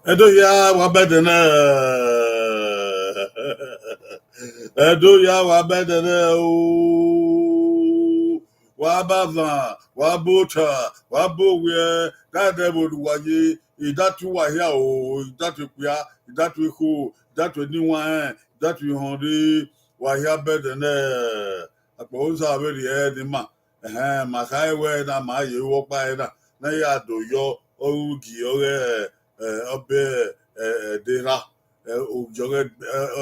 Edo ya wabedene. Edo ya wabedene. Wabava, wabota, wabowe. Dade bodu waye. Idatu wahia o. Idatu kuya. Idatu iku. Idatu niwa. Idatu hondi. Wahia bedene. Akpo uza abedi ni ma. Makai we na ma ye wokpa na. Na ya doyo. Orugi ore. Ọbẹ ẹdẹra òjọrẹ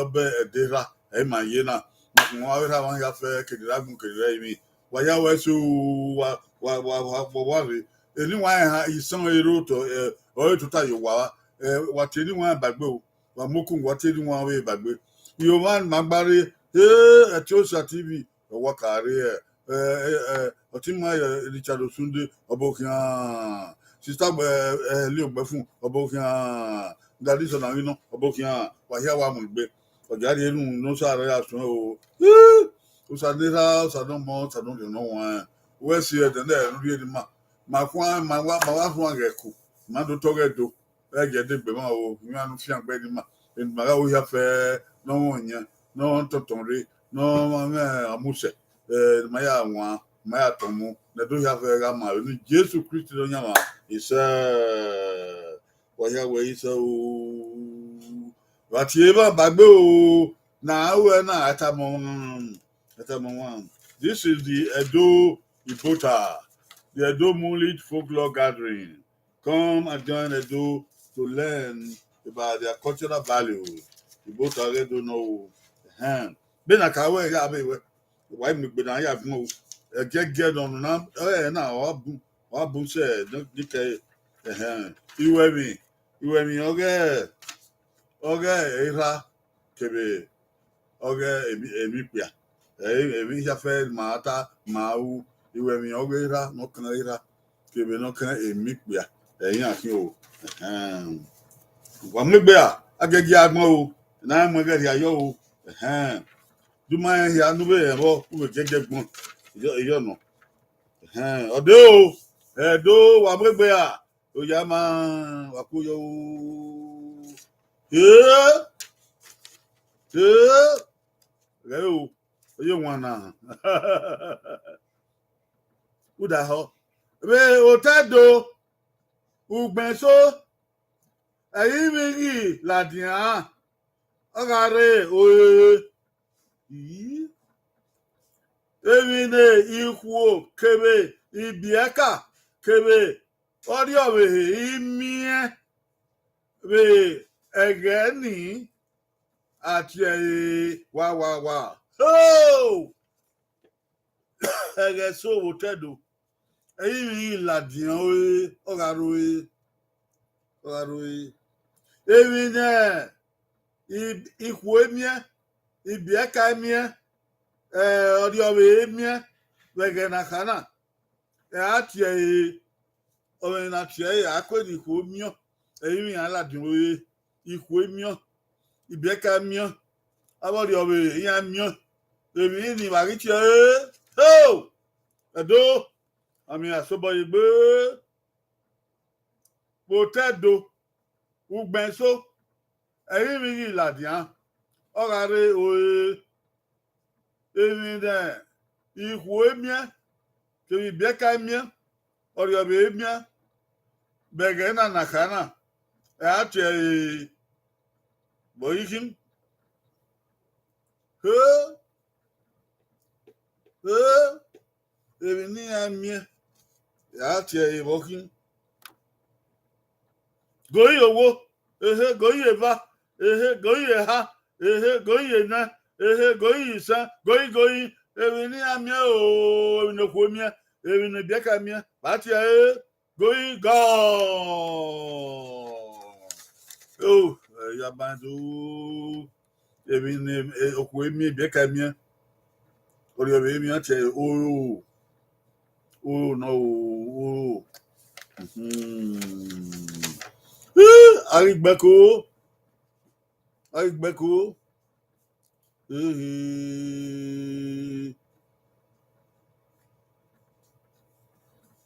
ọbẹ ẹdẹra ẹ máa yé náà wọn awẹrẹ àwọn yàfẹ kẹdìrà gùn kẹdìrà yìí mi wàyà wẹsẹ wà rè ẹni wọn àyà ìsàn èrò tọ ọyẹ tó ta yòó wà wà tẹ ẹni wọn àbàgbé o wà mókùn wà tẹ ẹni wọn àwẹ ìbàgbé yòó wọn àgbárí ẹtí ó sà tv ọwọ kàrí ọtí mọ Richard Osunde ọbọ kìí sista lé ògbẹ fún ọbọ kí hàn dàdí sọnà yín náà ọbọ kí hàn wàhíà wà mọ gbé ọjà rí inú ló sáré àtún o ọsàdéra ọsàdọmọ ọsàdọmọ lè wọn wẹsì ẹdẹ náà lórí ẹni mà wá fún àgẹ kù mà tó tọrẹ do ẹgẹ dẹgbẹ mà o ìyẹn àánú fi àgbẹ ni mà ènìmàrà ó yà fẹ náà yẹn náà tọtàn rí náà àmúṣẹ màyà wọn màyà tọmọ lẹdọ yà fẹ ra mà ní Jésù Kristi ló yàn mà. Isa waya isa o wati eba bagbe o na awe na atamon. This is the Edo Ibota, the Edo Moonlit Folklore Gathering. Come and join Edo to learn about their cultural values. Ibota Edo no ben akawe ya be why me gbe na ya fun o get on na na wa bu se dike iwe mi oge era kebe oge emi pia emi ya fe mata mau iwe mi oge era no kan era kebe no kan emi pia eyin akin o wa megbe a agege agbon o na mo ge ayo o duma ya nu be ebo ku gege gbon iyo no ode o Edo wa megbe a oyama wakuyo Yeah. Yeah. Leo. You wanna. Who the hell? We Otado. Ugbenso. Ayimigi. Ladian. Ogare. Oye. Emine ikwu kebe ibiaka kebe oriowe imie be egeni ati wa oh ege so wotedo eyi ladian ogaroe emine ikwu emie ibiaka emie oriowe emie begena kana ati omen ati akwedi ko mio eyin aladun oye ikwu mio ibeka mio abodi obe yan mio ebi ni bari ti oh edo ami asobo igbe potedo ugbenso eyin mi ladian ogare oye ebi de ikwu emie ke ibeka mio oriobe emie begena nakana ati boyikin ebi ni amie ati bokin goyi owo goyi eva goyi ha goyi na goyi isa goyi ebi ni amie o ebi no kwomie ebi no biaka mie ati goyi go oh yabandu ebi ni okwomie biaka mie ori obi mi ati oh no Arigbeko.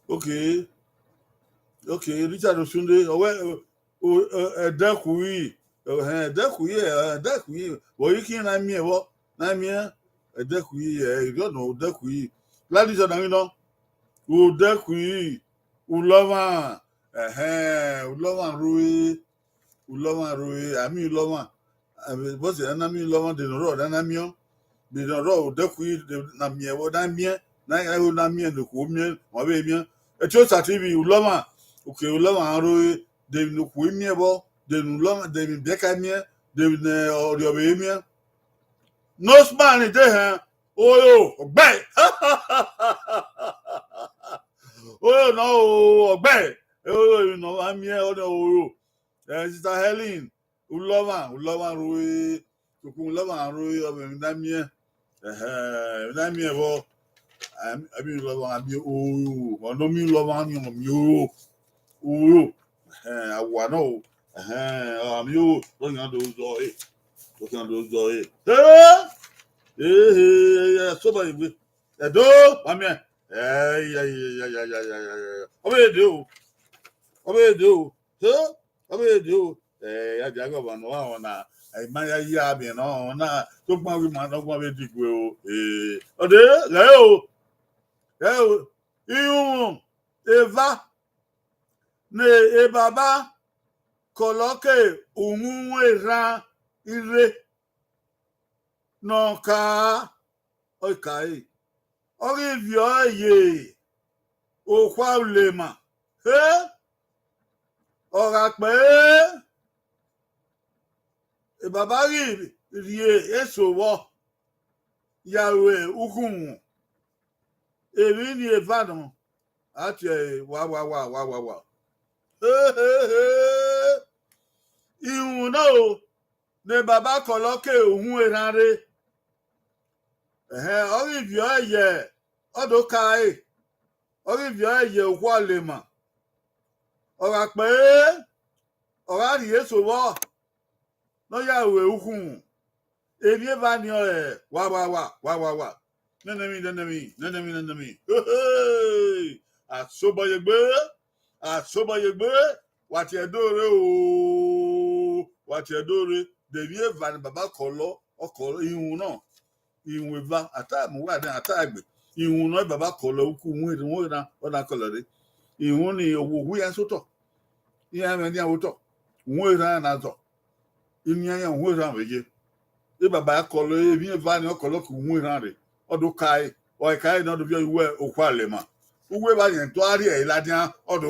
Okay. Richard Osunde. Edekui. Edekui. Woyiki na mi ewo. Na mi Edekui. You don't know Edekui. Ladies and gentlemen, Edekui. Uloma. Uloma roe. Ami uloma. Boss enemy uloma de no enemy. De no Edekui na mi ewo na mi. Na mi no ko mi. Mo be mi. Echo TV uloma. Okay, uloma roe. De no ko mi ewo. De no uloma de mi beka mi. De no oriobe mi. No span de oyo ogbe. Oh no, ogbe. Oh no, I'm here on the oro. Sister Helen, Uloma Rui, Uloma Rui of Namia. Namia, well, I mean, Lova, I'm your oh, or no me Lova, you, oh, I want to. I'm you, looking at those doors. Somebody with a door, I mean, yeah. Obe do. Ajago ba no na. Ai ma ya bi no na. To gba wi ma no gba be digwe o. Ode, le o. Iyun eva ne e baba koloke ohun era ire no ka okai. Ori vi oye. O kwa ulema. Ọ̀rà pé bàbá rí èso wọ́ yàwó ukùn èmi ní ìbàdàn àti wà. Ìhùn náà ni bàbá kọ̀ lọ́kẹ̀ òhun ìrànre. Ọ̀rìbì ọ̀yẹ̀ ọ̀dọ̀ káyè ọ̀rìbì ọ̀yẹ̀ òkú ọ̀lẹ̀mọ̀. Ọ̀rà pé ọ̀rà rí èso wọ́ lọ́yàwó ukùn èmi bá ní ọ̀rẹ́ wà. Nẹ́nẹ́mí. Àsobọ̀yẹ̀gbé wàtí ẹ̀dọ́ rẹ̀ o Wachedore, the year van Baba Colo or Colo in no. In with a time, what a time. In no Baba Colo, who went on what I call it. In only we are so talk. Yeah, and I will talk. Where I talk. In Yan, where I'm with you. If Baba Colo, if you van or Colo, who went on it. Or do Kai, or I can't not be aware of Qualema. Who ever in Toari, Ladian, or the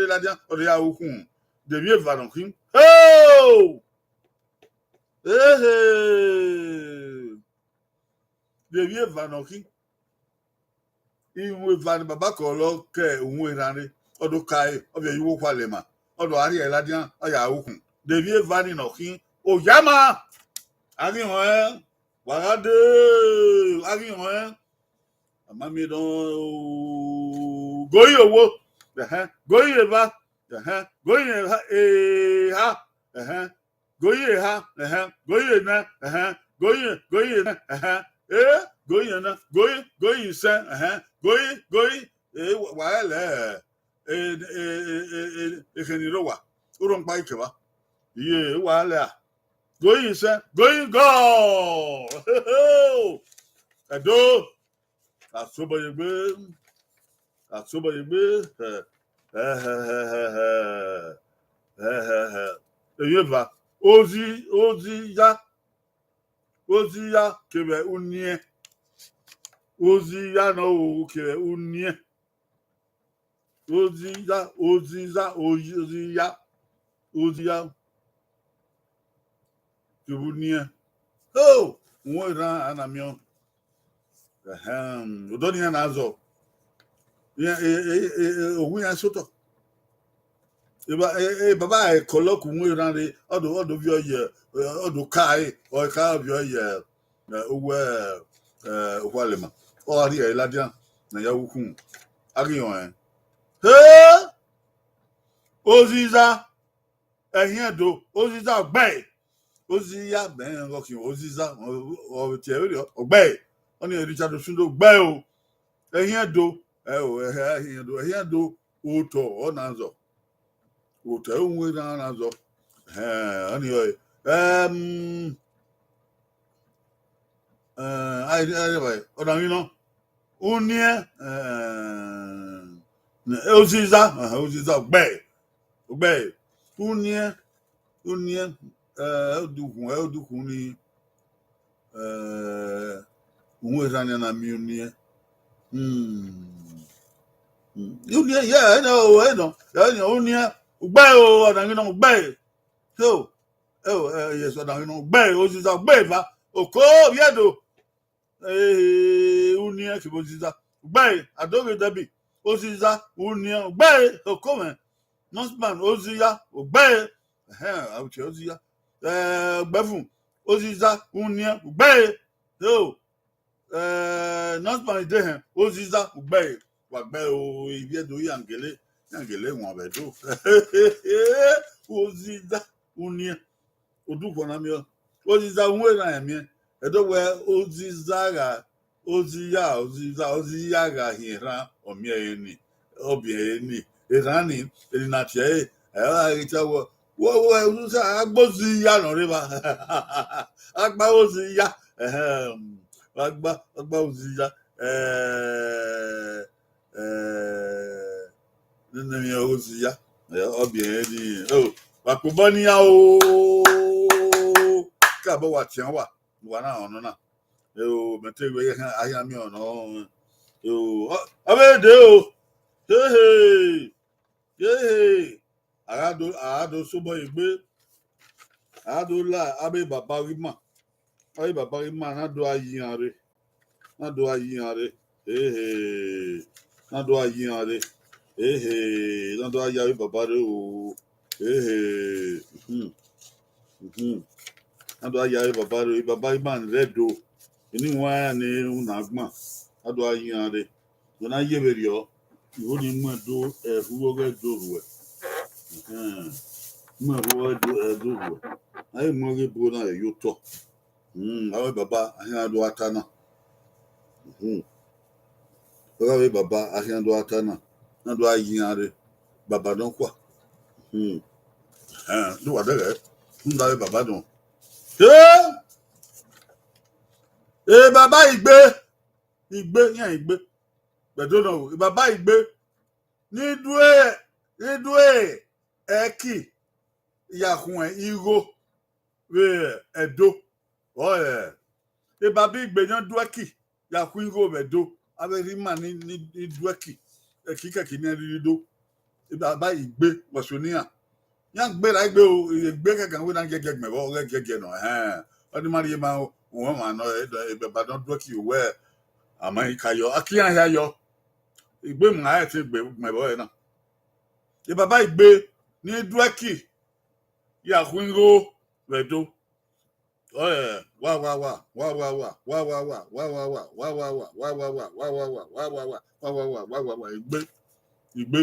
Ladian, or the Yahoo. The year van of him. Oh! Hey! The year van of him. Iwe van Baba Colo, Ke, Winani, or do Kai, of the Yuqualema, or the Ari Ladian, or Yahoo. The year van in Okin, O Yama! Agin, Wagade, Agin, Mammy don't go your work, go your go your ha, go your ha, go your na, go your, go your son, go while can you know what? Who don't bite you? Yeah, while go your son, go. I do. That's so by your bill. That's so by your bill. Eva, Ozi ya, kebe unye. Ozi ya no, kebe unye. Ozi ya, kebe unye. Oh, mwera anamion. Udoni ya nazo. Ogun ya soto. Baba Colo mwera de, odo vio ye, odo kai, or kai vio ye, Walema. Or the Ladian, na Yahoo. Agion. Hey! Oziza, do, Oziza, bay. Ozia, ben, looking, Oziza, or theory, or bay. Only Richard Sundo, bay. Do, do, Uto, or Nazo. Uto, with Nazo. Anyway, anyway, or you know, Unia, Oziza, bay. Obey. Unia, do Huni, Umwezanya na Munia. Unia, yeah, I know. Unia, obey, or I know, obey. So, yes, or I know, obey, Oziza, obey, Oko, Yado, Unia, Kiboziza, obey, I don't get that big. Oziza, Unia, obey, Oko, Nonsman, Ozia, obey. I would tell you, Bavum, Oziza, Unia, obey. So, Nonsman, there, Oziza, obey. What bell, if you do Yangele, won't be do. Oziza, Unia, Odu Ponamio, Oziza, where I am here. I don't wear Ozizaga, Oziaga here, or me, Obieni, Irani, Irinatia. Agbozi ya no riba. Agba ozi ya. Agba ozi ya. Nne ozi ya. Obi eni. Oh, wakubani ya o. Ka bo wa tian wa. Wa na ono na. Metewe ye ahia mi ono. Abede o. Hey. Arado sobo igbe. Arado la abe baba rima. Abe baba rima na do ayin are. Na do ayin baba re o. Na do ayin baba re baba iman redo. Ini wa ni unagma. Na do ayin are. Na yeberi o. Iwo ni mu do huwo ge do ruwe. Do I mogi bona yuto. Awe baba ahia do atana. Awe baba ahia do atana. Na do ayiare baba don kwa. ló wà dẹ́rẹ́ ń darí bàbá dùn. Bàbá ìgbé yẹn ìgbé gbẹ̀dọ́ náà o bàbá ìgbé nídúé ẹ̀kì ìyàkùn ẹ̀ ìró ẹ̀dọ́ bàbá ìgbé yẹn dúẹ́kì ìyàkùn ìró ẹ̀dọ́ abẹ́rẹ́ mà ní dúẹ́kì ẹ̀kì kẹ̀kì ní ẹ̀rí dídó bàbá ìgbé wọ̀ṣọ́níyà yẹn gbéra ìgbé o ìgbé kẹ̀kẹ́ wọ́n náà gẹ́gẹ́ gbẹ̀wọ́ ọ̀rẹ́ gẹ́gẹ́ náà ọdún máa ń yé máa wọ́n máa ná bàbá náà dúẹ́kì òwẹ́ àmọ́ ìkàyọ̀ akíyàn yà yọ ìgbé mìíràn ayé ti gbẹ̀bọ̀ ẹ̀ náà bàbá ìgbé ní dúẹ́kì yàkùn ìró ẹ̀dọ́ ìgbé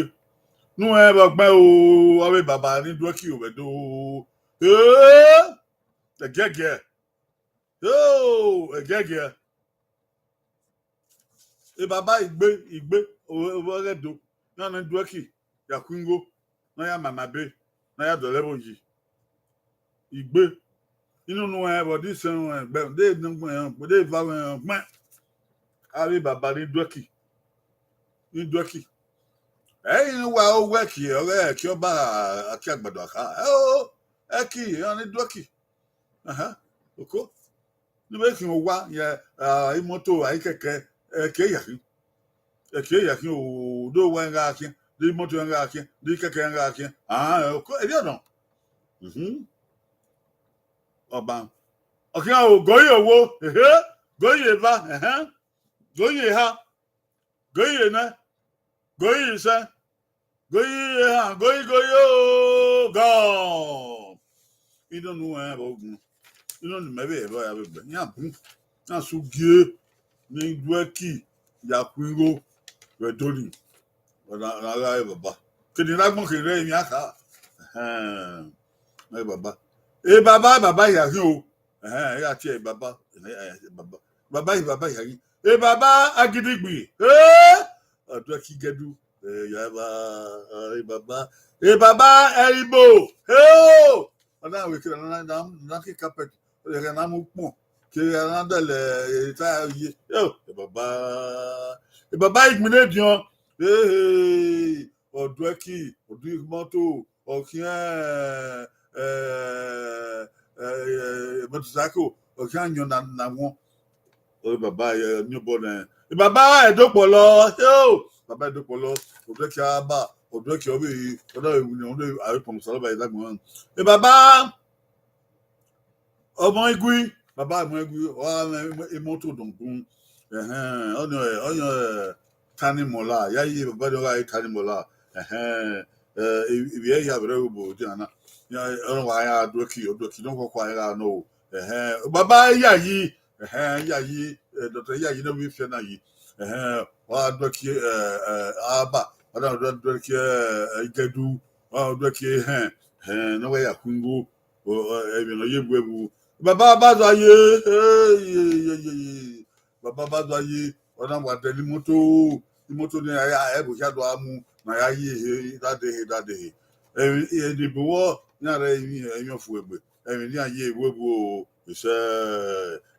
nú ẹ bọgbẹ o ọbẹ bàbá ní dúẹkì òbẹdọ ẹgẹgẹ ẹgẹgẹ bàbá ìgbé ọrẹdọ náà ní dúẹkì yàkúngó náà yà màmá bẹ náà yà dọlẹbọ yìí ìgbé inú nu ẹ bọdí sẹun ẹgbẹ dé ìfà pẹ àbí bàbá ní dúẹkì ẹ̀yin wa owó ẹkì ọ̀rẹ́ ẹkì ọba àti àgbàdo àká ẹkì ní dúẹkì òkó níbẹ̀ kí n wá yẹ ìmọ́tò àyíkẹ̀kẹ́ ẹkì èyàkí òdó wẹ́ ń ra akí dé mọ́tò ń ra akí dé kẹ̀kẹ́ ń ra akí òkó ẹ̀dí ọ̀dàn ọba ọ̀kí àwọn gòyè owó gòyè va gòyè ha gòyè náà gòyè iṣẹ́ gòyè ooo gọ́ọ̀ inú nu ẹ̀ bọ̀ ogun inú nu mẹ́bẹ̀ ẹ̀ bọ̀ ya bẹ̀ ní àbú náà sún gíé ní dúẹ́kì yàkúrò rẹ̀ dóni ọ̀nà ẹ̀ bàbá kìnìún lágbọ̀n kìnìún ẹ̀ yẹn àká ẹ̀ bàbá ìyàrí o ẹ̀ àti ẹ̀ bàbá ìyàrí bàbá agidigbi ọdún kí gẹdú bàbá ẹrìbò ọdún àwọn ìkìlọ náà kí kápẹtì ọdún náà mú pọn kí náà dẹlẹ táyà yé bàbá ìgbìnlẹ diọn ọdún kí ọdún mọtò ọkìn mọtòsákò ọkìn àyàn nà wọn bàbá newborn bàbá ẹ̀dọ́pọ̀lọ́ bàbá ẹ̀dọ́pọ̀lọ́ ọ̀dọ́kì àbá ọ̀dọ́kì ọ̀bẹ ọ̀dọ́ ìwúni ọ̀dọ́ àrípọ̀n sọ̀rọ̀bà ìdágbọ̀n bàbá ọmọ igui bàbá ọmọ igui ìmọ́tò dùnkún ọ̀yàn tanimọ̀lá yáyé bàbá ẹ̀dọ́kà tanimọ̀lá ìbí ẹ̀yà bẹ̀rẹ̀ òbò jẹ́nà ọ̀rọ̀ wà áyà ọ̀dọ́kì náà kọ́kọ́ àyà náà bàbá ẹ̀yà yìí dr yayi na wi fena yi wa doki aba wa doki igadu wa doki na wa yakungu ebi no yegwebu baba bazo aye baba bazo aye ona wa de ni moto ni aya ebu ya do amu na ya yi dade e bo na re yin ofu egbe ni aye egwebu o ise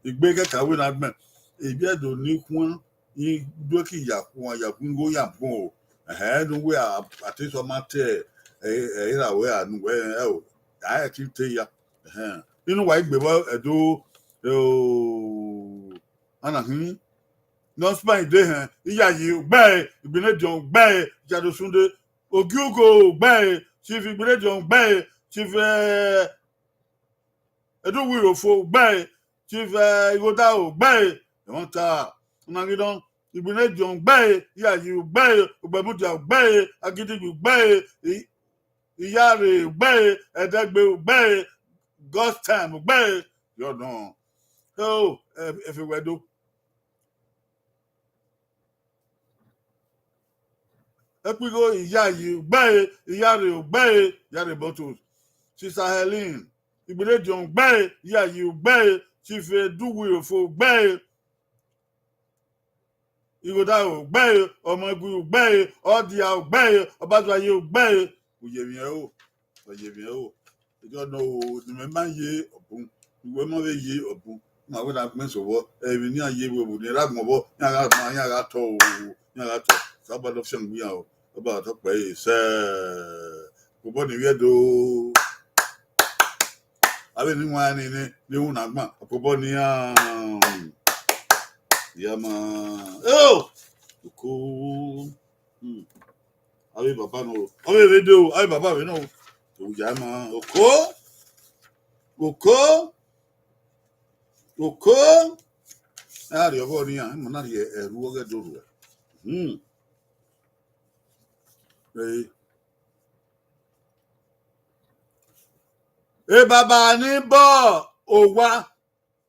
ìgbé kẹkàwé náà gbẹ ìbí ẹdùn ní kún ní dókì yàkúngó yàgbọn o ẹnuwé àtẹsọ máa tẹ ìràwé ànúwé o àyè tí tẹ ya nínú wàá gbé ẹdọ anahin nọọsùpá ìdè ìyá yìí gbẹ ìgbìnẹjọ gbẹ ìjàdùsúndé ògìógò gbẹ chief ìgbìnẹjọ gbẹ chief ẹdùnwìròfò gbẹ chief Ibota gbẹ wọn ta ọmọgídán ìgbìnẹjọ gbẹ ìyá yìí gbẹ ògbẹmúdìá gbẹ agidigbi gbẹ ìyá rẹ gbẹ ẹdẹgbẹ gbẹ gọstẹm gbẹ yọdún ẹfẹwẹdó ẹpígò ìyá yìí gbẹ ìyá rẹ bottles sister Helen ìgbìnẹjọ gbẹ ìyá yìí gbẹ chief Eduwirofo gbẹ Ibota gbẹ ọmọ igun gbẹ ọdíà gbẹ ọbàdàyé gbẹ òyèmí ẹ o You know, the man ye upon the woman ye upon. Now, when I've mentioned what every near ye will be rag mobile, Yagato, Sabat of Shangbia about a place, Kuboni Yedo. I didn't want any new Nagma, a Kubonia Yama. Oh, cool. Abi Papa no. Abi video, Abi Papa we know. Yama, Oko. Ah, the other near, I'm not here, a ruga duru. E baba ni bo, owa,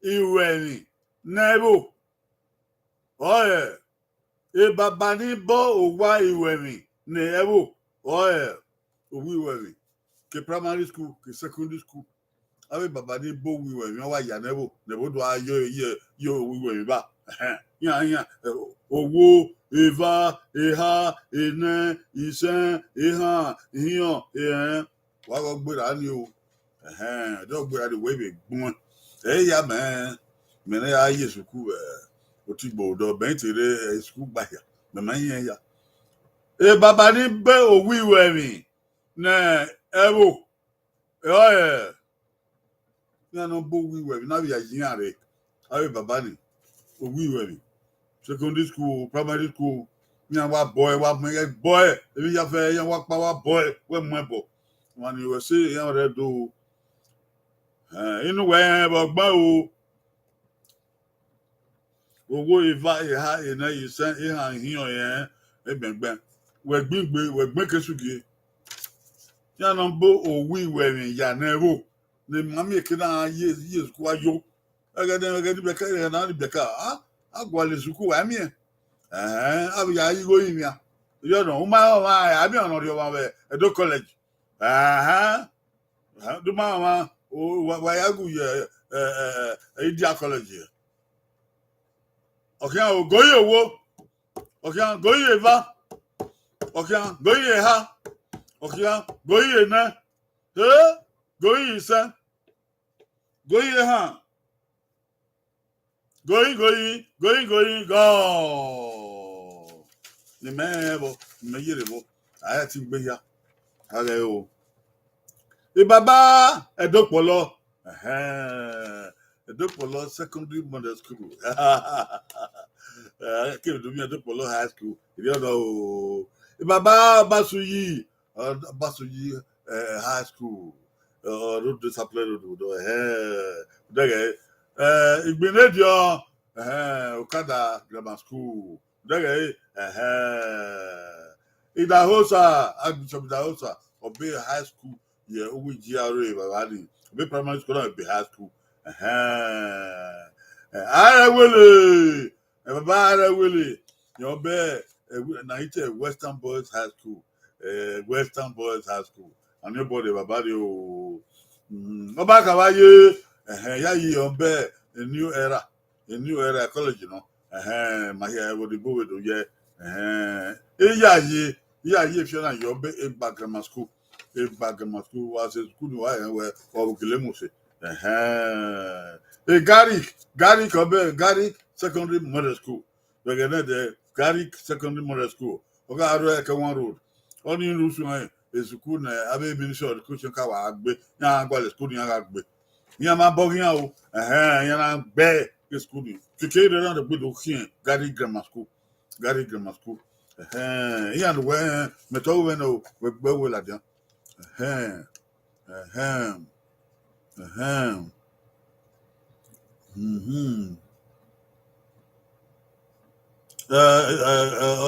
iweni, nebo. Oye. E baba ni bo, owa, iweni, nebo. Oye. Owi iweni. Ke primary school, ke secondary school. Abi baba ni bo iweni, owa ya nebo. Nebo do yo iweni ba. Yan. Owó, ìfà, ìhà, ìnẹ, ìṣẹ́, ìhàn, ìyàn, ìhẹ́n. Wà á gbéra ni o. Ẹjọ́ gbéra ni wéé mi gbọ́n. Ya mẹ́rin ya yé sùkú o ti gbòòdọ̀ bẹ́ẹ̀ tèrè sùkú gbàyà. Mẹ́mẹ́ yẹn ya. Bàbá ní bẹ́ òwú ìwẹ̀ mi. Nẹ ẹ̀wò. Ẹ̀họ́ ní àná bó òwú ìwẹ̀ mi náà yà yín rẹ̀. Ayé bàbá ni òwú ìwẹ̀ mi. Secondary school, primary school, yan wa boy, ebi ya fe yan wa pa wa boy, we mo ebo. Wan ni we say yan re do. Inu we bo gbon o. Owo iva iha ina isen iha hiyan yen e gbengben. We gbin kesugi. Yan no bo owi we rin ya na ro. Ni mami e kina ye ku ayo. Agade be ka na ni be ka agwale suku wa mi abi ya yi go yin ya you know abi on rio wa be Edo college do ma wa ya gu ye Idia college okay o go ye wo okay go ye va okay go ye ha okay go ye na go ye sa go ye ha Going, go. The man, me I had to be here. Hello. The Baba, a Dokpolo. A Dokpolo secondary model school. I came to me a Dokpolo high school. You know, the Baba Basuyi high school. Road discipline. Igbenedio Okada Grammar School. Idahosa, Archbishop Idahosa, Obey High School, yeah, Owi GRA, Babadi, Obey Primary School, Obey High School. Willie, Baba Willie, your bear, Western Boys High School, and your body, Babadi, Obakawaye. Ya yi on be a new era college, you know. My hair would go with ye. Ya ye if you're not your be a grammar school. A grammar school was a school where or Gilemus. Gary secondary model school. We're gonna the Gary secondary model school. Okay, one road. Only in Rusu is school, Abbey Minister of the Christian Kawa, Yan school in Agbe. Yama bogia o yana be school ni keke ran de gbedo kien Gary Grammar School yan we meto we no we gbe we la dia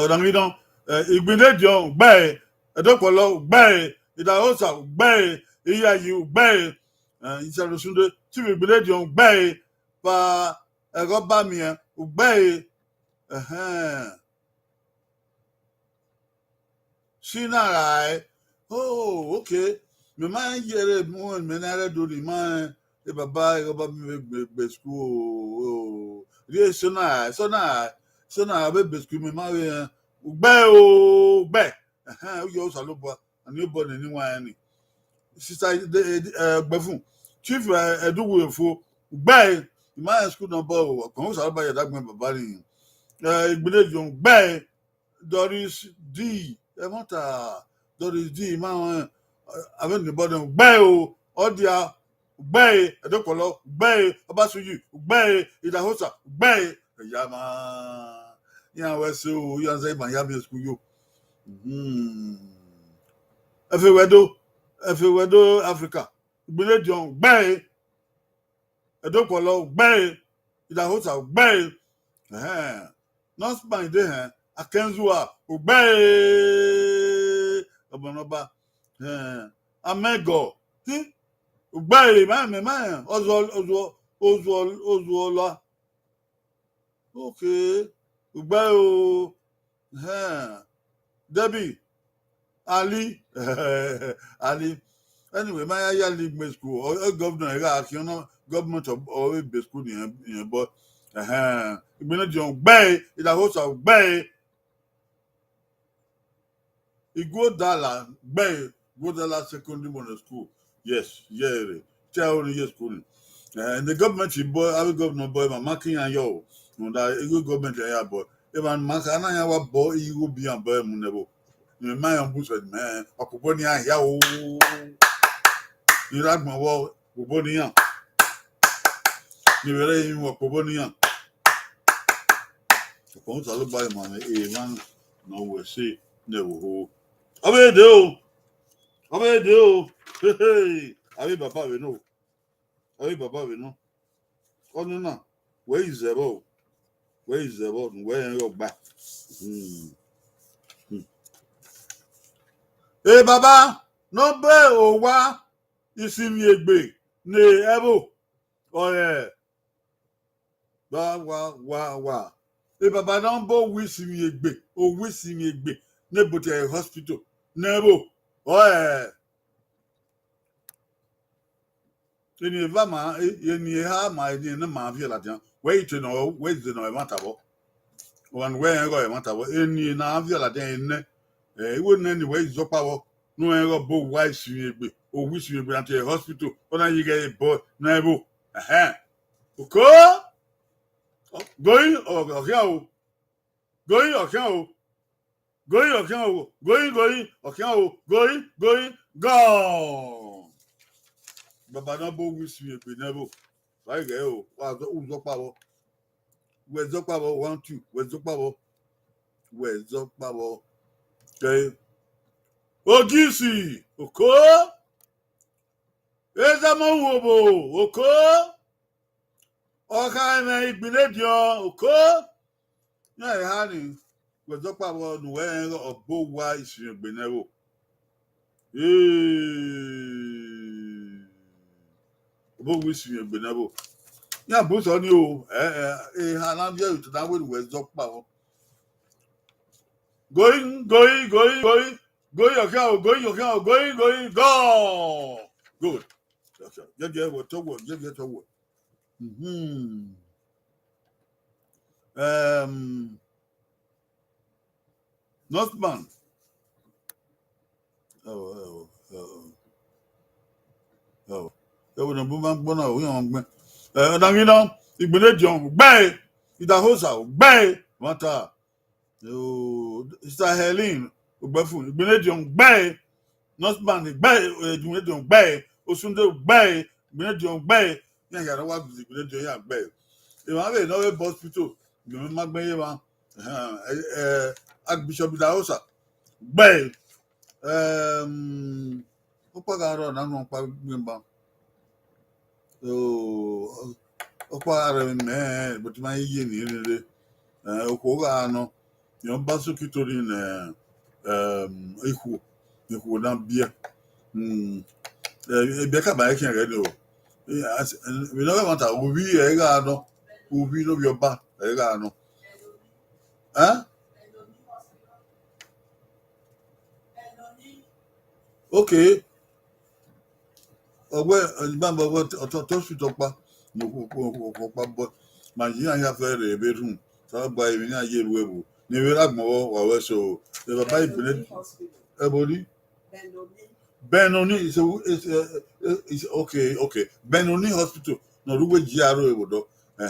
Odangidan Igbenedio gbe Edopolo gbe Idahosa gbe Iyayi gbe Ìṣẹ̀lẹ̀ Sunday tí mi gbélé di ohun gbẹ́ pa ẹ̀rọ bá mi ẹ̀ ò gbẹ́ sí náà ẹ̀ okay mi máa ń yẹrẹ mú mi náà rẹ̀ dòní máa ẹ bàbá ẹ̀rọ bá mi gbẹ̀ skul rí sọ́nà abẹ́ gbẹ̀ skul mi máa rí ẹ̀ gbẹ́ ó yọ ọ̀sán ló bọ̀ àní ó bọ̀ ní níwọ̀n ẹ̀ ni sister Befun chief Eduwefo gbe my school number kon so ba ya dagbe baba ni Igbelejo gbe Doris D mota Doris D ma àwọn nìbọdàn gbe o Odia gbe Edokolo gbe Obasuyi gbe Idahosa gbe ya ma ya wese o ya say ma ya be school yo Efewedo Africa Igbelejo gbe Edokolo gbe Idahosa gbe not by the Akenzua gbe Obonoba Amego gbe ma Ozuola okay gbe o Debbie Ali Ali anyway my ya league school or governor government of or school in but Igbelejo gbe Idahosa gbe Igodala gbe Igodala secondary model school yes yeah tell yes school and the government boy our governor boy marking and yo no that ego government ya boy even mark ananya wa boy ego bi an boy mu nebo me man am buso man okubo ni ahia o iragbon wo okubo ni yan ni were yin okubo ni yan ko so lo buy man man no we say nebo Obede o hey abi baba we no onu na where is zero where you gba hey baba no be o wa isimi egbe ne ebo oye wa hey baba don bo wisimi egbe ne bote hospital nebo oye ni vama ni ha ma ni na ma fi la jan we to no we de no e matabo one we en go e matabo ni na fi la jan ne we na ni we zo pawo no en go bo wa isi egbe o wi isi egbe at hospital ona you get bo na ebo ko going o going go baba na bo wi isi egbe na ebo like o wa zo pawo we zo pawo 1 2 we zo pawo okay Ogisi oko Ezamowobo oko Oka na Igbelejo oko na e ha ni we zo pawo nu we obo wa isi egbe na ebo obo wi isi egbe na ebo ya bo so ni o ha na bia to na we zo pawo going okay going go good okay get what to get to what Northman ewo na bu ma gbona o yan gbe odami na Igbelejo gbe Idahosa gbe mata Sister Helen Ogbefun Igbelejo gbe Northman gbe Igbelejo gbe Osunde gbe Igbelejo gbe yan yara wa Igbelejo ya gbe e ma be no we hospital mi ma gbe ye wa Archbishop Idahosa gbe o pagaro na no pa gbemba o pagaro me but ma ye ni re o ga no yo basu kitori na ihu na bia e be ka ba ken re do we no want to obi e ga no obi no bi oba e ga no okay ogwe bamba wo to su to pa no ko pa bo ma yi ya fe re be run so gba emi na ye ru ebu ni we ragbon wa we so e baba Igbelejo ebori Benoni is okay. Benoni Hospital. No, Ruwe Giaro Ewodo. I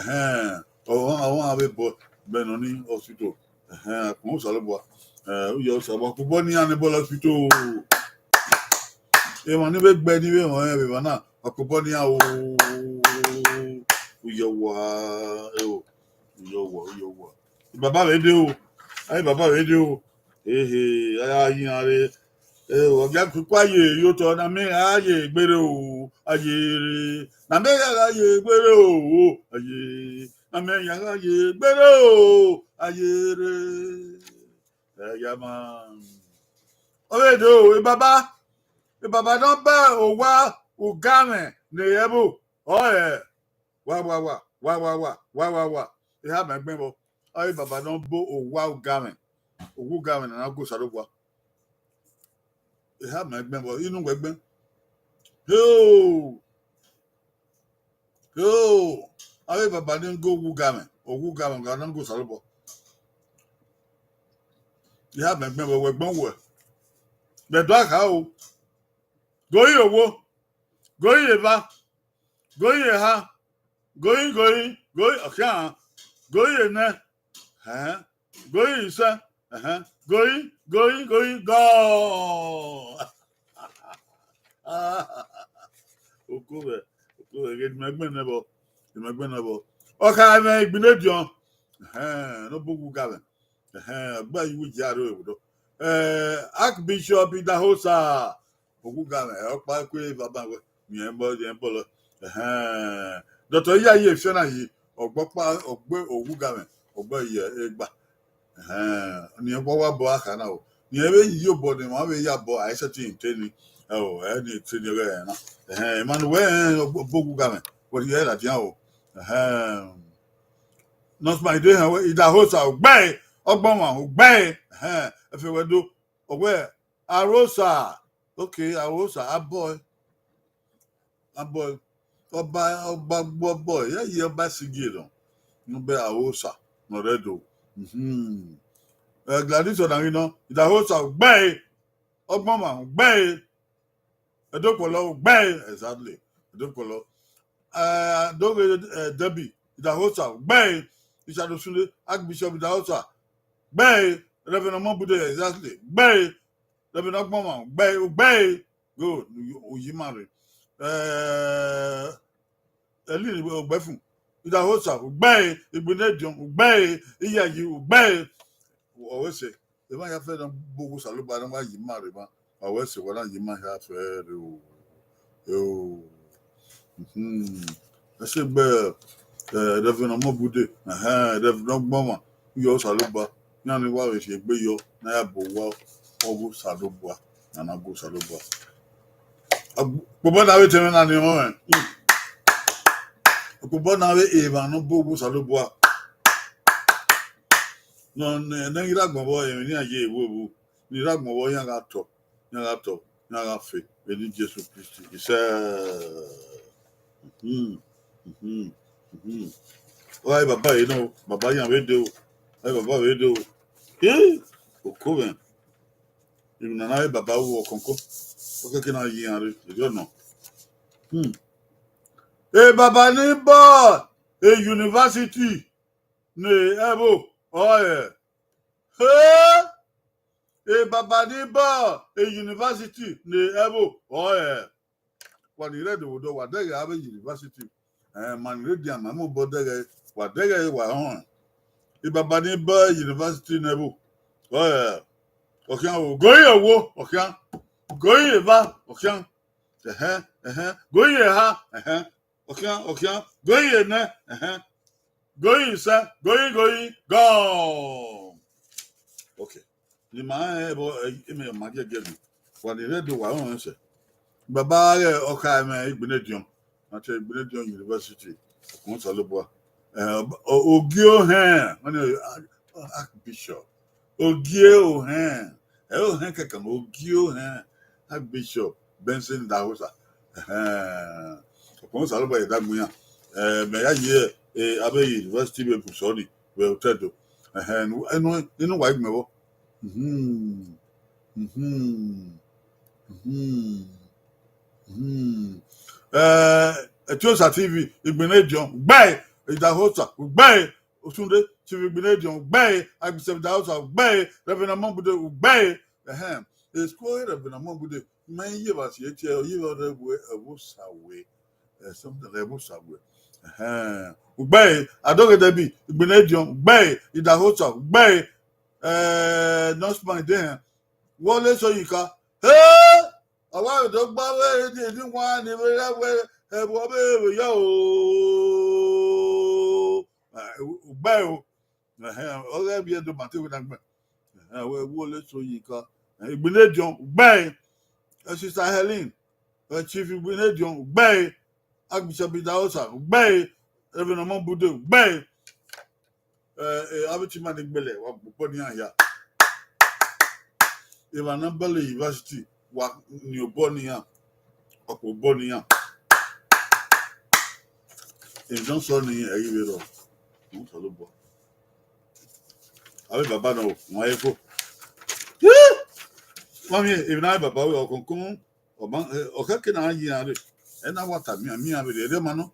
want to have Benoni Hospital. Most Alabua. We also have Kuboni and the Ball Hospital. You want to be Benny, Wana, a Kuboni. Yo. Baba Radio. Hey, Baba Radio. Hey, I ọ̀gá pípa ayé yóò tọ́ na mí ayé gbére o ayé na mí ayé gbére o ayé na mí ayé gbére o ayé ẹ̀yà máa. ọ̀rẹ́dẹ̀ o ìbàbá náà bá òwá ògámẹ̀ ní ẹ̀bù ọ̀rẹ́ wá ìhà mẹ́gbẹ́ bọ̀ ọ̀rẹ́ bàbá náà bó òwá ògámẹ̀ nana gò sàdókòwà. Ìhà mẹ́gbẹ́ bọ̀ inú gbẹ́gbẹ́. Ọ̀rẹ́ bàbá ní gò òwúgámẹ̀ nana gò sàdókòwà. Ìhà mẹ́gbẹ́ bọ̀ wẹ̀gbọ́n wẹ̀. Bẹ̀dọ̀ àká o. Goyi owó, goyi ìbá, goyi ìhà, goyi ọ̀kẹ́ goyi ẹ̀nẹ́, goyi ìṣẹ́, goyi gọ́ọ̀. Okú rẹ̀ ìmẹ̀gbẹ́ náà bọ̀. Ọ̀ka ẹ̀mẹ̀ ìgbìnlẹ̀ dìọ̀n, ló bókú gàlẹ̀, ọgbà ìwé jẹ́ àrò ìwòdó. Archbishop Idahosa. Ogugame ọpa kwe baba we yẹn bọ lọ Dr. Iyaye Fiona yìí ọgbẹ Ogugame ọgbẹ yẹ egba ni ẹgbọ wa bọ akana o ni ẹbẹ yìí yóò bọ ni wọn bẹ yà bọ àìsàn tí n tẹni ẹni tẹni rẹ yẹn náà Emmanuel Ogugame wọ́n yẹ láti yàn o nọọsùmá ìdè hàn wẹ Idahosa ọgbẹ ọgbọ́n wọn ọgbẹ ẹfẹ wẹdọ ọgbẹ Arosa. Okay, Arosa, a boy. Ọba boy. Yeah, ọba sigiro. No be Arosa, no redo. Gladys Odamino, Idahosa, gbẹ, ọgbọnma, gbẹ, Edokolo, gbẹ, exactly. Edokolo. Doge Debbie, Idahosa, gbẹ, Ishadosunle, Archbishop Idahosa, gbẹ, Reverend Mobude, exactly, gbẹ. Lẹ́bi náà gbọ́n wọn gbẹ́ good Oyimare ẹ̀lí ọgbẹ́ fún Idahosa gbẹ́ ìgbìnẹ́dìọ̀n gbẹ́ Iyayi gbẹ́ ọ̀wẹ́sẹ̀ ìbá yà fẹ́ náà gbogbo sàlùbà náà wá Yimare bá ọ̀wẹ́sẹ̀ wọ́n náà Yimare yà fẹ́ rẹ̀ o ẹ ṣe gbẹ́ ẹ̀ẹ́dẹ́fẹ́ náà Mobude ẹ̀ẹ́dẹ́fẹ́ náà gbọ́n wọn yọ sàlùbà náà ni wàá rẹ̀ ṣe gbé yọ náà yà bò wá. Ogu Salobua, Nanago Salobua. Kubonawe temena ni mo en. Kubonawe Eva no Bogu Salobua. No nengira gbonbo e ni aye ewu. Ni ra gbonbo yan ga to, yan ga fe. Beni Jesu Christ. Ise Oi baba yìí no, baba yan we de o. Oi baba we de o. Okoven. Even na baba wo konko o ke na yi an re you know baba ni bo university ne ebo baba ni bo university ne ebo wa ni re do wa de ga be university man re dia ma mo bo de ga wa de ga wa hon baba ni bo university ne ebo Okian o goyi owo okian goyi eva okian goyi ha okian goyi ene goyi sa goyi go okay ni ma ebo eme ma je gelu wa ni redo wa won se baba re oka me Igbenedion at Igbenedion University kon Salobua Oghe won Archbishop Oghe kẹkàn Oghe Archbishop Benson Idahosa ọkùnrin Salobua ìdágbóyàn mẹyà yìí abẹ́ University bẹ́ẹ̀ kùsọ́ọ̀nì bẹ́ẹ̀ tẹ̀dọ̀ inú wàá gbẹ̀wọ́ Etiosa TV Igbinedion gbẹ Idahosa gbẹ Osunde TV Igbinedion gbẹ Agbisẹ Idahosa gbẹ Reverend Mambude gbẹ Esco Reverend Mambude man ye ba si eti o ye ba rebu sawe something rebu sawe gbẹ Adoge Debi Igbinedion gbẹ Idahosa gbẹ Nurseman de Wọlé Soyinka àwọn ìdọ́gba wẹ́rẹ́ ní wọ́n á ní wẹ́rẹ́ ẹ̀bùn ọbẹ̀ èrò yá o gbẹ́ o ọ̀rẹ́ bí ẹ̀dùn màtí ìwé dàgbẹ́ Wọlé Soyinka Igbinedion gbẹ́ Sister Helen Chief Igbinedion gbẹ́ Archbishop Idahosa gbẹ́ Reverend Mambude gbẹ́ abitima ní gbẹlẹ̀ wà púpọ̀ ní àyà Ìbàdàn Bẹ́lẹ̀ University wa ni o bọ niyan ọ̀pọ̀ bọ niyan ìjọ sọ ni ẹyí rẹ rọ wọn sọ ló bọ àwọn bàbá náà wọn ayé kó wọn mi ìbìnrin ayé bàbá wẹ ọkùnkùn ọkẹkẹ náà yí àárẹ ẹ náà wà tà míà rẹ ẹdẹ máa ná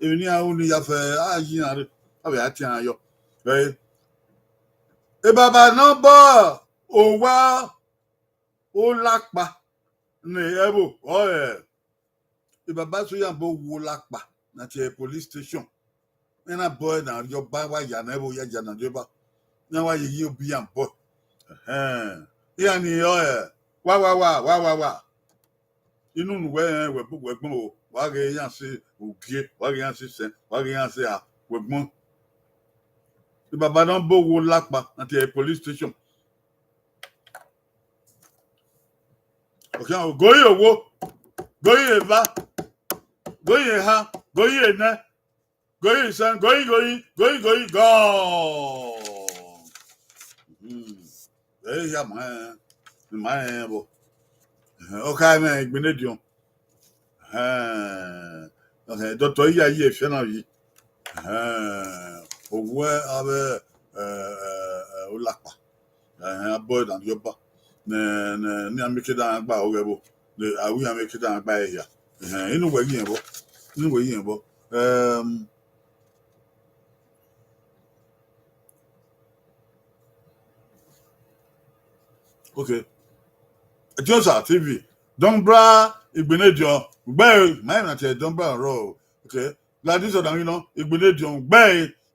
ìbìnrin àwọn oníyàfẹ àyí àárẹ àbẹ àti àyọ ìbàbà náà bọ òwá ó lápá ní ẹbò ìbàbá sóyà bó wo lápá láti police station ẹnà bọ ẹ náà yọba wá yà náà ẹbò yà náà yọba náà wá yìí ó bí yà ń bọ ìyá ni wá inú nùwẹ wẹgbọn o wà á rẹ yàn sí ògìẹ wà á rẹ yàn sí sẹ wà á rẹ yàn sí wẹgbọn ìbàbá náà bó wo lápá láti police station. Okay, goyi owo, goyi eva, goyi eha, goyi ene, goyi isan, goyi gone. Ya ma bo. Okay, me Igbinedion. Okay, doctor iya yi efe na yi. Owo abe olapa. Avoid and yoba. Ní amẹ́kẹ́dá àgbà ọ̀rẹ́ bò àwí amẹ́kẹ́dá àgbà ẹ̀yà inú wẹ̀ yìí bọ́ ok Etiosa TV Dọ́nbra Igbinedion gbẹ́ máa ń tẹ̀ Dọ́nbra rọ̀ ok Gladys Ọ̀dàmínà Igbinedion gbẹ́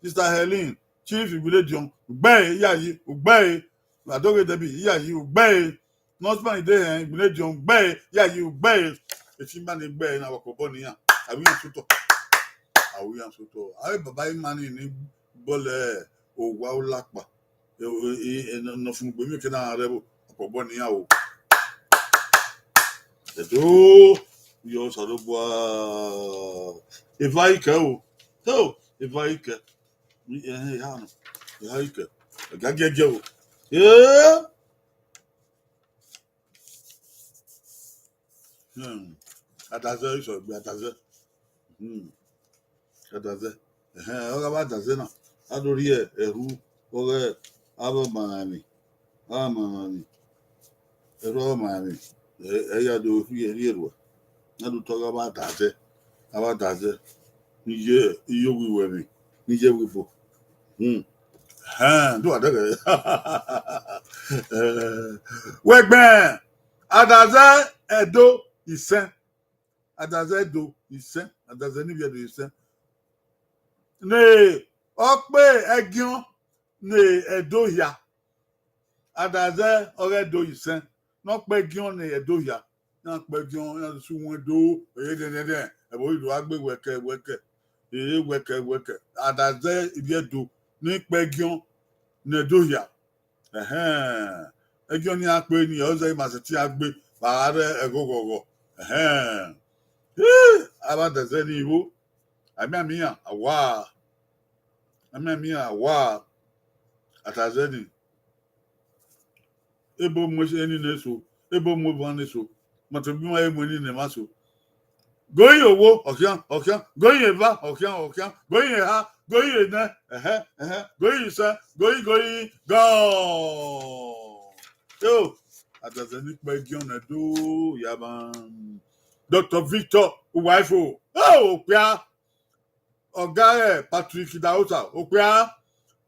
Sister Helen Chief Igbinedion gbẹ́ yáyí gbẹ́ Adoge Debi iya yi ugbe Nurseman ide Igbinedion ugbe ya yi ugbe etimba ni gbe na wako bo niyan awiyan soto awe baba imani ni bole owa olapa no fun gbe mi ke na rebo wako bo niyan o edo yo saro bo evaike o to evaike ya no evaike gageje o Adaze iso gbe adaze ọ̀gá bá adaze náà adórí ẹ̀rú ọ̀rẹ́ abọmọami ẹ̀rọ ọmọami ẹ̀yà do fi ẹ̀rí ẹ̀rọ adótọgá bá adaze níjẹ iye wíwẹ mi níjẹ wíwọ do adege wẹgbẹ adaze edo isen adaze edo isen adaze níbi edo isen ne ọpẹ ẹgíọn ne edo ya adaze ọrẹ edo isen n'ọpẹ ẹgíọn ne edo ya n'ọpẹ ẹgíọn n'asún wọn do èyí dẹdẹdẹ ẹbọ ìlú agbẹ wẹkẹ èyí wẹkẹ adaze ibi edo n'ipẹ ẹgíọn ne edo ya ẹgíọn ni apẹ ni ọzọ ìmàṣẹ tí a gbé bàárẹ ẹgọgọgọ abadaze ni iwo àmìyàn àwa àtàzẹ ni ebo mo ṣe ẹni nẹso ebo mo bọ nẹso mọtò bí wọn emo ẹni nẹma so goyin owó ọkíán goyin eva ọkíán goyin ẹha goyin ẹnẹ goyin ìṣẹ goyin gọọ yo Atazani Bagion do Yaban Dr. Victor Wifo. Oh, Pia Oghe Patrick Dauta, Opia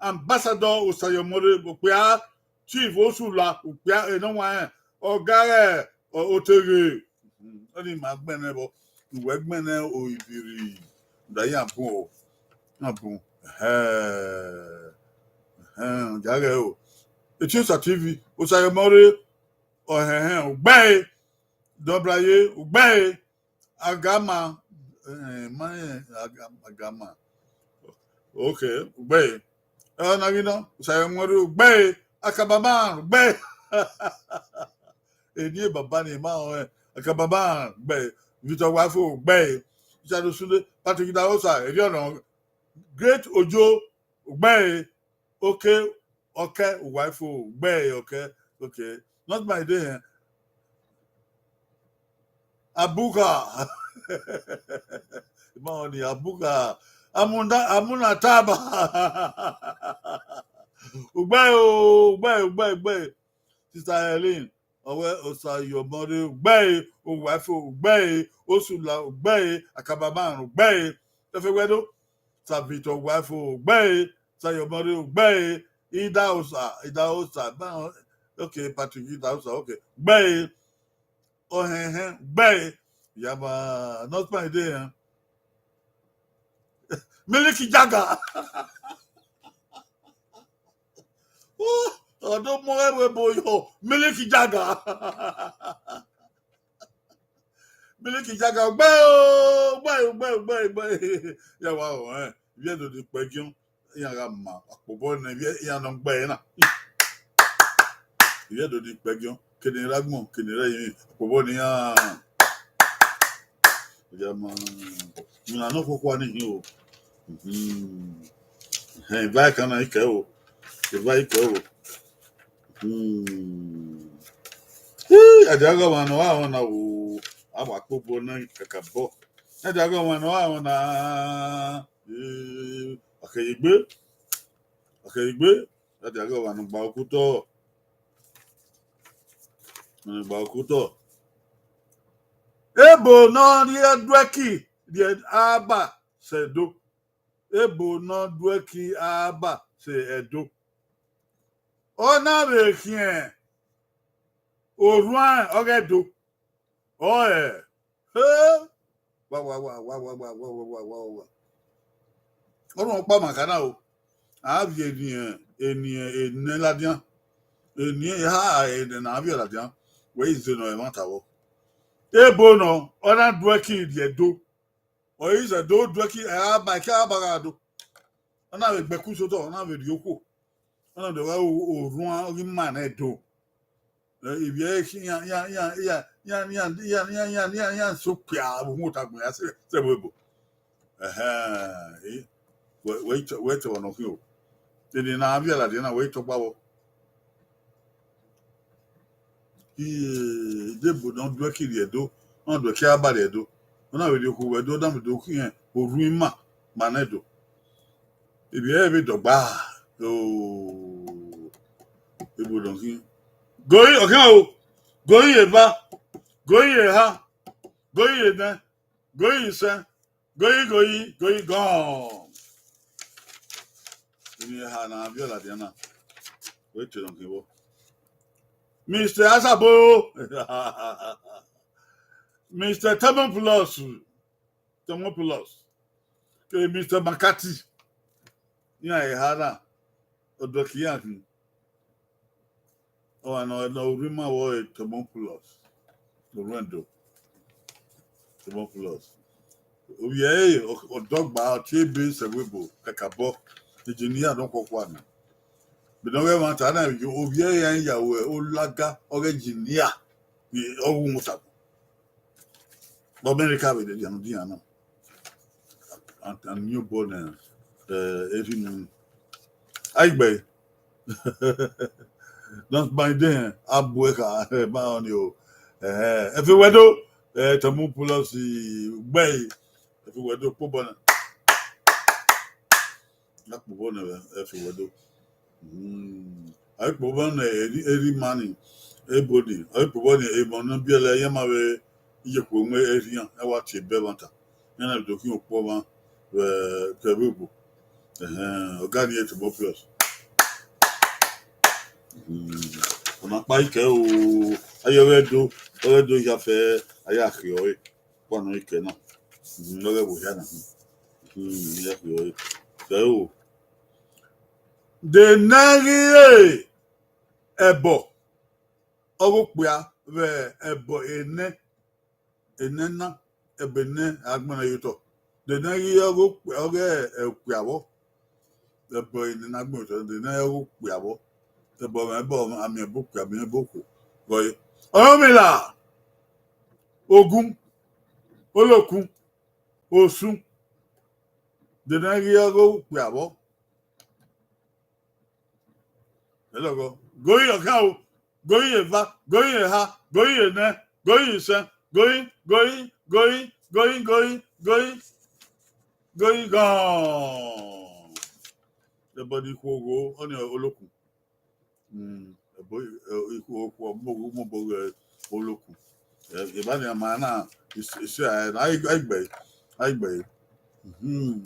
Ambassador Osayomore, Opia Chief Osula, Opia Enowan, Oghe Otere. Only Magbenebo, Wegmene o Ibiri, Dayapo, Napo, Jageo. It is a TV, Osayomore, Obey, Dobraye, Obey, Agama, Agama. Okay, Obey. Nagino, Osayomore, Obey, Akababa, Obey. Eni baba ni ma Akababa, Obey, Victor Wafo, Obey. Shadow Sunday, Patrick Daosa, Edion, Great Ojo, Obey, okay, Wifo, Obey, okay. Not my day. Abuka. Maoni Abuka. Amuna taba. Ugbe. Sister Helen. Owe Osayomore ugbe. Owafo ugbe. Osula ugbe. Akabaman ugbe. Efewedo. Savito Wafo ugbe. Sayomore ugbe. Ida Osa. Okay, Patrick Ida Osa. Okay. Ugbe. Ugbe. Yaba, not my day. Miliki Jaga. Oh, don't more boy. Miliki Jaga. Miliki Jaga. Bye. Yeah, wow, yeah, do the question. Yeah, ma. Apobo na yeah, no gbe na. Yeah, do the question. Kenira gmo, kenira yin. Apobo ni ya. Yeah, man. Muna no kokwa ni hin o. Vai kana ike o. Vai ike o. Ajaga wana wa na o. Aba popo na kakabo. Ajaga wana wa na akayigbe. Ajaga wana ba okuto. Ba okuto. Ebo no ni adweki. Di aba sedo. Ebo no dweki aba se edo. Ona rekien. Oruan ogedo. Oe. Wow. Ọ̀run pa makana o. Abi eniyan ladian. Eniyan ha na abi ladian. We is no e mata wo. Ebo no ona dweki di edo. O is edo dweki aba ka bagado. Ona we gbeku so to ona we yoko. Ona de wa oruan ogi man edo. If you so pia muta gbe ase se webo. Wait on you. Did na avia la dina wait to bawo. Debo don do kiri edo, on do ki aba edo. Ona we ku wedo dan do ku yen oru ma manedo. Ibi e be dogba. Debo don ki. Goyi okan o. Goyi eba. Goyi ha. Goyi eden. Goyi sen. Goyi gone. Ini ha na avia la dina. Wait to don ki wo. Mr. Asabo, Mr. Thermopoulos, Mr. Makati, Hana, Odokian, no, Rima or Thermopoulos, Lorendo, Thermopoulos. Oye, or dog bar, Chibis, a wibble, Kakabo, the Genia don't cook one. But no one want to you, Oye, and Yahweh, Olaga, or Genia, almost up. America with the Diana and newborn even Igbe. Don't buy there. Abueka on you. Everywhere do Tamupulos way. Everywhere do Pobona. Not Pobona everywhere do. I Pobona every money. Ebody, everybody, Ebon, Biela, Yamawe, Yakume, Asian, I watch it, Bevanta, and I'm talking of Poma, Kabubu, Organic to Bopios. On a bike, I already do Yafe, Ayaki, one weekend. No, we had so the Nagi Ebo, Ogupia, where Ebo enena ebene agmana yuto de na yigo oge ekwiabo the boy in na agmana de na yigo kwiabo the boy ami eboku ami eboku boy omila ogun olokun osun de na yigo kwiabo elogo going account going eva going ha going ne going sen going gone. The body go on your oloku. A boy equal mobo oloku. If I am mana, is I bay.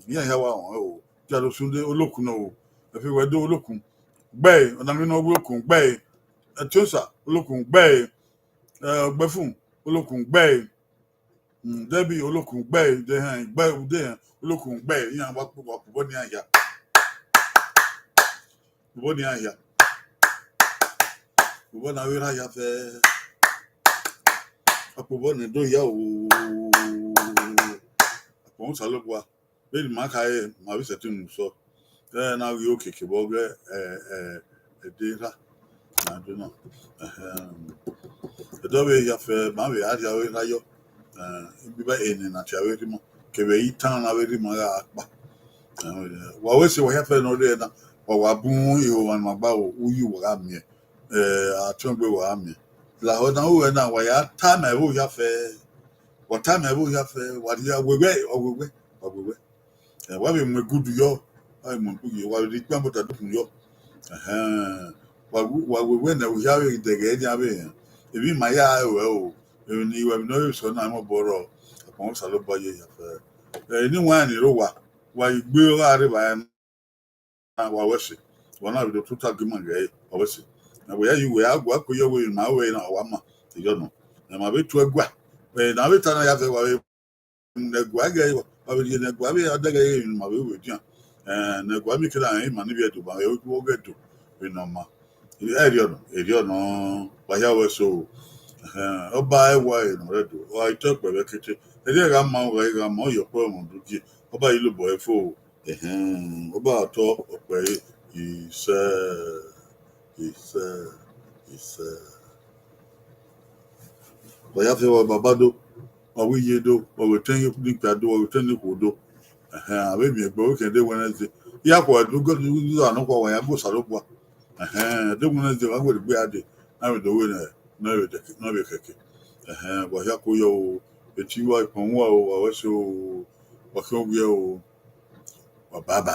Yeah, how oh, Jarosunde oloku no. If you were do oloku, bay, and I mean no oloku, bay, a chosa, oloku, bay, befun, oloku, bay. Debbie olókùn gbẹ de hàn gbẹ de hàn olókùn gbẹ yàn wá púpọ̀ ní àyà púpọ̀ ní àyà púpọ̀ náà wíra yà fẹ́ púpọ̀ ní dó yà ooo àpòun sàlóbùà bẹ́ẹ̀ ni màá ka yẹ màá bí sẹ́tì nù sọ ẹ̀ náà yóò kéèké bọ́ gẹ́ ẹ̀dẹ́ rà náà dún náà ẹ̀dọ́ bẹ́ẹ̀ yà fẹ́ màá bẹ́ẹ̀ àdìyà wíra yọ. Biba ene na chawe rimo kebe itan na we rimo ya akpa wa we se wa ya fe no de na wa bun iho wan magba o uyi wa amie atongbe wa amie la ho na wo na wa ya ta na wo ya fe wa ta na wo ya fe wa dia wewe wa be mu gudu yo ai mu gudu wa ri pa mota du yo wa wewe na wo ya we de ge ja be ebi ma ya we o ni we no so na mo boro apon salo boye ya fe ni wan ni ro wa igbe o are ba na wa wese wona we do total agreement re o wese na we ya yi we agwa ko yo we ma we na wa ma ti yo no na ma be tu agwa na be ta na ya fe wa we na gwa ga wa be na gwa be adaga ye ma we dian na gwa mi kila ma ni bi edo ba we wo ga do we no ma eri no wa ya we so ọba ẹwà ìrànrẹ dò ọ àìtọ́ pẹ̀lẹ́ kété ẹdí ẹ̀ka máa ń ra ẹ̀ka máa ń yọ̀pọ̀ ọ̀mọ̀ dúkì ọba yìí ló bọ̀ ẹ́ fò ọba àtọ́ ọ̀pẹ̀ ìṣẹ́ ọ̀yá fẹ́ wọ bàbá dó ọ̀wé iye dó ọ̀wé tẹ́yìn nípa dó ọ̀wé tẹ́yìn kò dó àbẹ̀mí ẹ̀gbẹ́ ó kẹ́ndé wẹ́nẹ́sì yíyá kọ̀ ẹ̀dúgbò ànúkọ̀ wọ̀nyá gbò sàlóbùà ẹ̀dẹ́gbọ̀n wẹ́nẹ́sì wọn gbọ́dọ̀ gbé adé náà mi dòwé náà no be keke wa ya ko yo eti wa ipon wa o wa so wa ko gbe o wa baba